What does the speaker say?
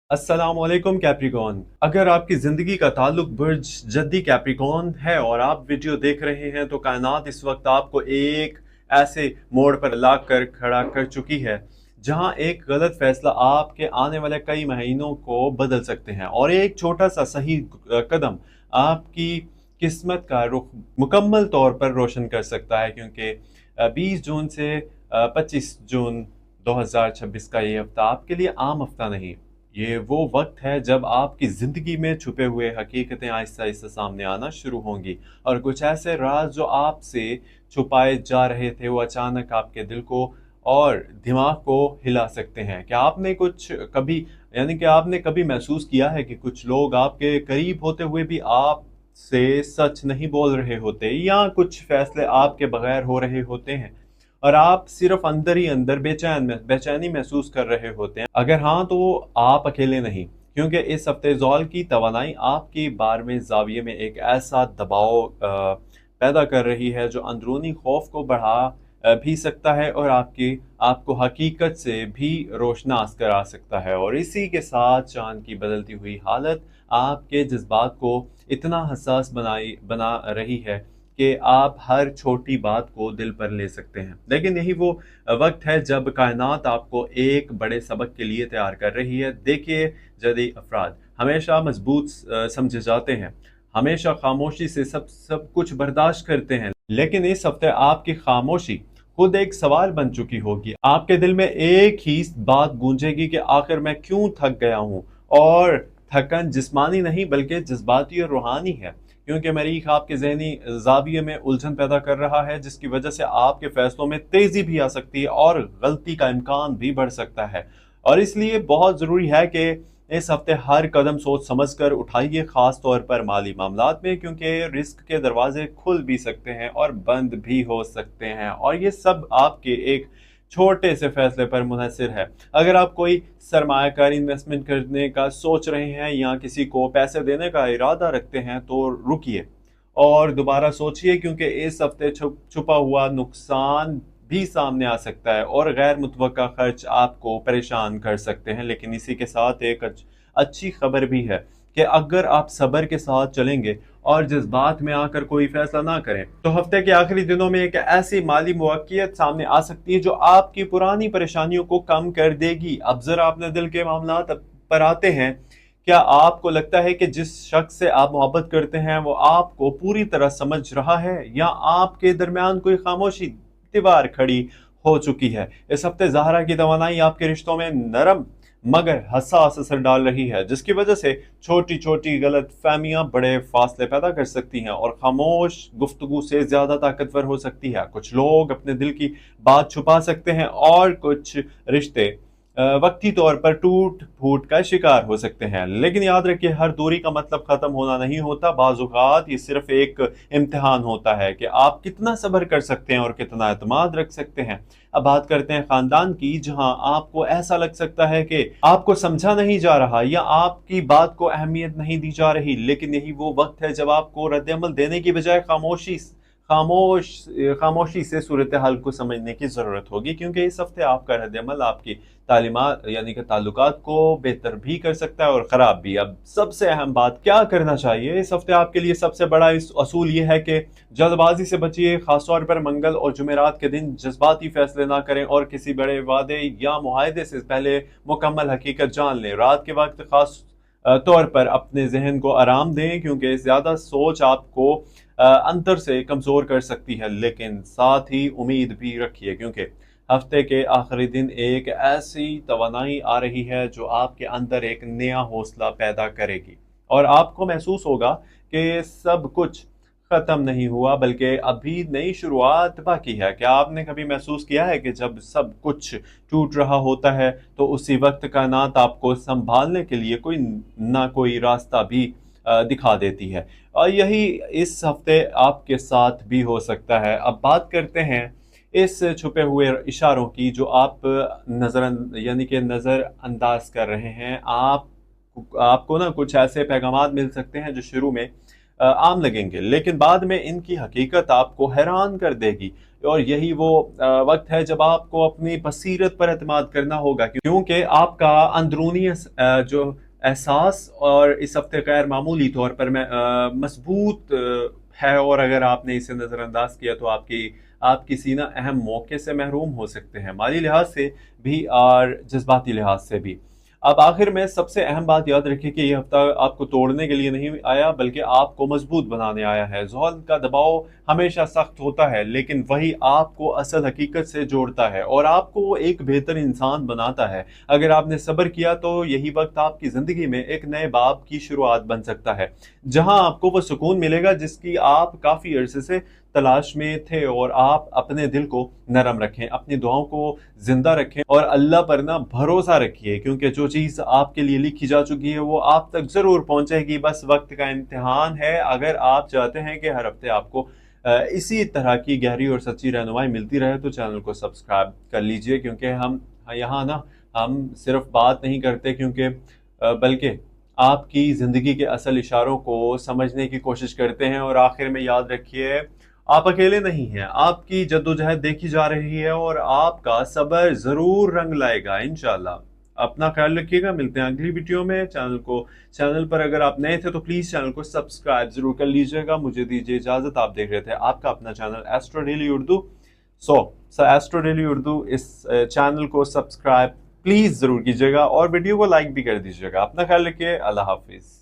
अस्सलाम वालेकुम कैप्रिकॉन। अगर आपकी ज़िंदगी का ताल्लुक बुर्ज जद्दी कैप्रिकॉन है और आप वीडियो देख रहे हैं तो कायनात इस वक्त आपको एक ऐसे मोड़ पर ला कर खड़ा कर चुकी है जहां एक गलत फैसला आपके आने वाले कई महीनों को बदल सकते हैं और एक छोटा सा सही कदम आपकी किस्मत का रुख मुकम्मल तौर पर रोशन कर सकता है, क्योंकि 20 जून से 25 जून 2026 का ये हफ्ता आपके लिए आम हफ्ता नहीं, ये वो वक्त है जब आपकी ज़िंदगी में छुपे हुए हकीकतें आहिस्ता आहिस्ता सामने आना शुरू होंगी और कुछ ऐसे राज जो आपसे छुपाए जा रहे थे वो अचानक आपके दिल को और दिमाग को हिला सकते हैं। क्या आपने कुछ कभी यानी कि आपने कभी महसूस किया है कि कुछ लोग आपके करीब होते हुए भी आपसे सच नहीं बोल रहे होते, या कुछ फैसले आपके बगैर हो रहे होते हैं और आप सिर्फ अंदर ही अंदर बेचैनी महसूस कर रहे होते हैं? अगर हाँ, तो आप अकेले नहीं, क्योंकि इस हफ्ते ज़ौल की तवानाई आपकी 12वें ज़ाविये में एक ऐसा दबाव पैदा कर रही है जो अंदरूनी खौफ को बढ़ा भी सकता है और आपको हकीकत से भी रोशनास करा सकता है। और इसी के साथ चांद की बदलती हुई हालत आपके जज्बात को इतना हसास बना रही है कि आप हर छोटी बात को दिल पर ले सकते हैं। लेकिन यही वो वक्त है जब कायनात आपको एक बड़े सबक के लिए तैयार कर रही है। देखिए, जदी अफराद हमेशा मजबूत समझे जाते हैं, हमेशा खामोशी से सब कुछ बर्दाश्त करते हैं, लेकिन इस हफ्ते आपकी खामोशी खुद एक सवाल बन चुकी होगी। आपके दिल में एक ही बात गूंजेगी कि आखिर मैं क्यों थक गया हूँ। और थकन जिस्मानी नहीं बल्कि जज्बाती और रूहानी है, क्योंकि मरीख आपके जहनी जाविये में उलझन पैदा कर रहा है, जिसकी वजह से आपके फैसलों में तेजी भी आ सकती है और गलती का इम्कान भी बढ़ सकता है। और इसलिए बहुत ज़रूरी है कि इस हफ्ते हर कदम सोच समझ कर उठाइए, खास तौर पर माली मामलात में, क्योंकि रिस्क के दरवाजे खुल भी सकते हैं और बंद भी हो सकते हैं और ये सब आपके एक छोटे से फैसले पर मुनहसर है। अगर आप कोई सरमायाकारी इन्वेस्टमेंट करने का सोच रहे हैं या किसी को पैसे देने का इरादा रखते हैं तो रुकिए और दोबारा सोचिए, क्योंकि इस हफ्ते छुपा हुआ नुकसान भी सामने आ सकता है और गैर मुतवक्का खर्च आपको परेशान कर सकते हैं। लेकिन इसी के साथ एक अच्छी खबर भी है कि अगर आप सब्र के साथ चलेंगे और जज्बात में आकर कोई फैसला ना करें तो हफ्ते के आखिरी दिनों में एक ऐसी माली मुवक्कियत सामने आ सकती है जो आपकी पुरानी परेशानियों को कम कर देगी। अब जरा अपने दिल के मामलात पर आते हैं। क्या आपको लगता है कि जिस शख्स से आप मोहब्बत करते हैं वो आपको पूरी तरह समझ रहा है, या आपके दरमियान कोई खामोशी दीवार खड़ी हो चुकी है? इस हफ्ते ज़हरा की तवानाई आपके रिश्तों में नरम मगर हसास असर डाल रही है, जिसकी वजह से छोटी छोटी गलत फहमियां बड़े फासले पैदा कर सकती हैं और खामोश गुफ्तगू से ज्यादा ताकतवर हो सकती है। कुछ लोग अपने दिल की बात छुपा सकते हैं और कुछ रिश्ते वक्ती तौर पर टूट फूट का शिकार हो सकते हैं। लेकिन याद रखिए, हर दूरी का मतलब खत्म होना नहीं होता। बाज़-औक़ात ये सिर्फ एक इम्तिहान होता है कि आप कितना सब्र कर सकते हैं और कितना एतमाद रख सकते हैं। अब बात करते हैं खानदान की, जहां आपको ऐसा लग सकता है कि आपको समझा नहीं जा रहा या आपकी बात को अहमियत नहीं दी जा रही। लेकिन यही वो वक्त है जब आपको रद्द-ए-अमल देने की बजाय खामोश खामोशी से सूरत हाल को समझने की ज़रूरत होगी, क्योंकि इस हफ्ते आपका रद्द-ए-अमल आपकी तालीमात यानी कि ताल्लुकात को बेहतर भी कर सकता है और ख़राब भी। अब सबसे अहम बात, क्या करना चाहिए इस हफ्ते? आपके लिए सबसे बड़ा इस असूल ये है कि जल्दबाजी से बचिए, खासतौर पर मंगल और जुमेरात के दिन जज्बाती फैसले ना करें और किसी बड़े वादे या मुआहदे से पहले मुकम्मल हकीकत जान लें। रात के वक्त खास तौर पर अपने जहन को आराम दें, क्योंकि ज़्यादा सोच आपको अंतर से कमज़ोर कर सकती है। लेकिन साथ ही उम्मीद भी रखिए, क्योंकि हफ्ते के आखिरी दिन एक ऐसी तवानाई आ रही है जो आपके अंदर एक नया हौसला पैदा करेगी और आपको महसूस होगा कि सब कुछ खत्म नहीं हुआ बल्कि अभी नई शुरुआत बाकी है। क्या आपने कभी महसूस किया है कि जब सब कुछ टूट रहा होता है तो उसी वक्त कायनात आपको संभालने के लिए कोई ना कोई रास्ता भी दिखा देती है? और यही इस हफ्ते आपके साथ भी हो सकता है। अब बात करते हैं इस छुपे हुए इशारों की जो आप यानी कि नज़र अंदाज कर रहे हैं। आपको ना कुछ ऐसे पैगामात मिल सकते हैं जो शुरू में عام لگیں گے، لیکن بعد میں ان کی حقیقت آپ کو حیران کر دے گی، اور یہی وہ وقت ہے جب آپ کو اپنی بصیرت پر اعتماد کرنا ہوگا، کیونکہ آپ کا اندرونی جو احساس اور اس ہفتے غیر معمولی طور پر میں مضبوط ہے، اور اگر آپ نے اسے نظر انداز کیا تو آپ کسی نہ اہم موقع سے محروم ہو سکتے ہیں، مالی لحاظ سے بھی اور جذباتی لحاظ سے بھی۔ اب آخر میں سب سے اہم بات یاد رکھیں کہ یہ ہفتہ آپ کو توڑنے کے لیے نہیں آیا، بلکہ آپ کو مضبوط بنانے آیا ہے۔ زحل کا دباؤ ہمیشہ سخت ہوتا ہے، لیکن وہی آپ کو اصل حقیقت سے جوڑتا ہے اور آپ کو ایک بہتر انسان بناتا ہے۔ اگر آپ نے صبر کیا تو یہی وقت آپ کی زندگی میں ایک نئے باب کی شروعات بن سکتا ہے، جہاں آپ کو وہ سکون ملے گا جس کی آپ کافی عرصے سے تلاش میں تھے۔ اور آپ اپنے دل کو نرم رکھیں، اپنی دعاؤں کو زندہ رکھیں اور اللہ پر نہ بھروسہ رکھیے، کیونکہ جو چیز آپ کے لیے لکھی جا چکی ہے وہ آپ تک ضرور پہنچے گی، بس وقت کا امتحان ہے۔ اگر آپ چاہتے ہیں کہ ہر ہفتے آپ کو اسی طرح کی گہری اور سچی رہنمائی ملتی رہے تو چینل کو سبسکرائب کر لیجئے، کیونکہ ہم یہاں نا ہم صرف بات نہیں کرتے بلکہ آپ کی زندگی کے اصل اشاروں کو سمجھنے کی کوشش کرتے ہیں۔ اور آخر میں یاد رکھیے، آپ اکیلے نہیں ہیں، آپ کی جدوجہد دیکھی جا رہی ہے اور آپ کا صبر ضرور رنگ لائے گا انشاءاللہ۔ اپنا خیال رکھیے گا، ملتے ہیں اگلی ویڈیو میں۔ چینل پر اگر آپ نئے تھے تو پلیز چینل کو سبسکرائب ضرور کر لیجئے گا۔ مجھے دیجیے اجازت، آپ دیکھ رہے تھے آپ کا اپنا channel Astro Daily Urdu. Astro Daily Urdu اس چینل کو سبسکرائب پلیز ضرور کیجیے گا اور ویڈیو کو لائک بھی کر دیجیے گا۔ اپنا خیال رکھیے، اللہ حافظ۔